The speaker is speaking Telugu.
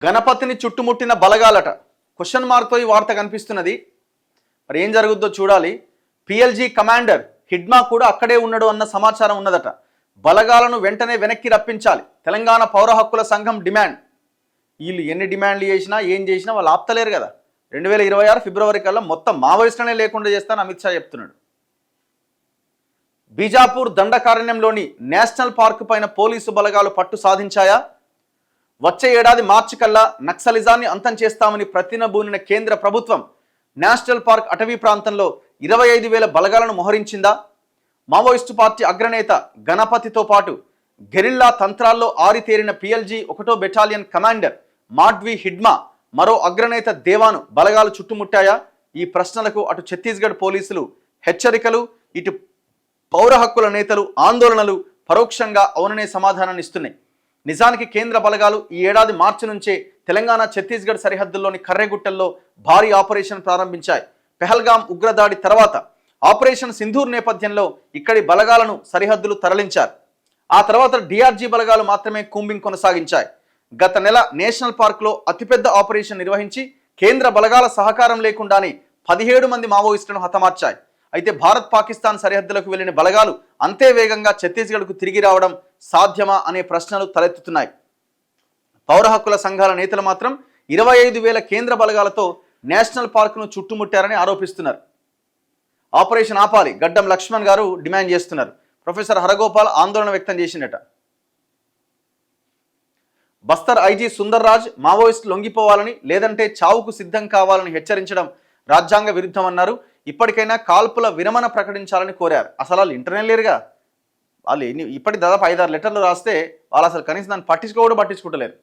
గణపతిని చుట్టుముట్టిన బలగాలట. క్వశ్చన్ మార్క్తో ఈ వార్త కనిపిస్తున్నది. మరి ఏం జరుగుద్దో చూడాలి. పిఎల్జీ కమాండర్ హిడ్మా కూడా అక్కడే ఉన్నాడు అన్న సమాచారం ఉన్నదట. బలగాలను వెంటనే వెనక్కి రప్పించాలి తెలంగాణ పౌర హక్కుల సంఘం డిమాండ్. వీళ్ళు ఎన్ని డిమాండ్లు చేసినా ఏం చేసినా వాళ్ళు ఆపుతలేరు కదా. 2026 ఫిబ్రవరి కల్లా మొత్తం మావోయిస్టులనే లేకుండా చేస్తానని అమిత్ షా చెప్తున్నాడు. బీజాపూర్ దండకారణ్యంలోని నేషనల్ పార్క్ పైన పోలీసు బలగాలు పట్టు సాధించాయా? వచ్చే ఏడాది మార్చి కల్లా నక్సలిజాన్ని అంతం చేస్తామని ప్రతినబూనిన కేంద్ర ప్రభుత్వం నేషనల్ పార్క్ అటవీ ప్రాంతంలో 25,000 బలగాలను మోహరించిందా? మావోయిస్టు పార్టీ అగ్రనేత గణపతితో పాటు గెరిల్లా తంత్రాల్లో ఆరితేరిన పిఎల్జీ 1వ బెటాలియన్ కమాండర్ మాడ్వి హిడ్మా, మరో అగ్రనేత దేవాను బలగాలు చుట్టుముట్టాయా? ఈ ప్రశ్నలకు అటు ఛత్తీస్గఢ్ పోలీసులు హెచ్చరికలు, ఇటు పౌర హక్కుల నేతలు ఆందోళనలు పరోక్షంగా అవుననే సమాధానాన్ని ఇస్తున్నాయి. నిజానికి కేంద్ర బలగాలు ఈ ఏడాది మార్చి నుంచే తెలంగాణ ఛత్తీస్గఢ్ సరిహద్దుల్లోని కర్రెగుట్టల్లో భారీ ఆపరేషన్ ప్రారంభించాయి. పెహల్గాం ఉగ్రదాడి తర్వాత ఆపరేషన్ సింధూర్ నేపథ్యంలో ఇక్కడి బలగాలను సరిహద్దులు తరలించారు. ఆ తర్వాత డిఆర్జీ బలగాలు మాత్రమే కూంబింగ్ కొనసాగించాయి. గత నెల నేషనల్ పార్క్లో అతిపెద్ద ఆపరేషన్ నిర్వహించి కేంద్ర బలగాల సహకారం లేకుండానే 17 మంది మావోయిస్టులను హతమార్చాయి. అయితే భారత్ పాకిస్తాన్ సరిహద్దులకు వెళ్లిన బలగాలు అంతే వేగంగా ఛత్తీస్గఢ్కు తిరిగి రావడం సాధ్యమా అనే ప్రశ్నలు తలెత్తుతున్నాయి. పౌర హక్కుల సంఘాల నేతలు మాత్రం 25,000 కేంద్ర బలగాలతో నేషనల్ పార్క్ను చుట్టుముట్టారని ఆరోపిస్తున్నారు. ఆపరేషన్ ఆపాలి గడ్డం లక్ష్మణ్ గారు డిమాండ్ చేస్తున్నారు. ప్రొఫెసర్ హరగోపాల్ ఆందోళన వ్యక్తం చేసినట. బస్తర్ ఐజీ సుందర్ రాజ్ మావోయిస్టు లొంగిపోవాలని లేదంటే చావుకు సిద్ధం కావాలని హెచ్చరించడం రాజ్యాంగ విరుద్ధమన్నారు. ఇప్పటికైనా కాల్పుల విరమణ ప్రకటించాలని కోరారు. అసలు వాళ్ళు ఇంటర్నల్ లేరుగా. వాళ్ళు ఇప్పటి దాదాపు 5-6 లెటర్లు రాస్తే వాళ్ళు అసలు కనీసం దాన్ని పట్టించుకోవడం పట్టించుకుంటలేరు.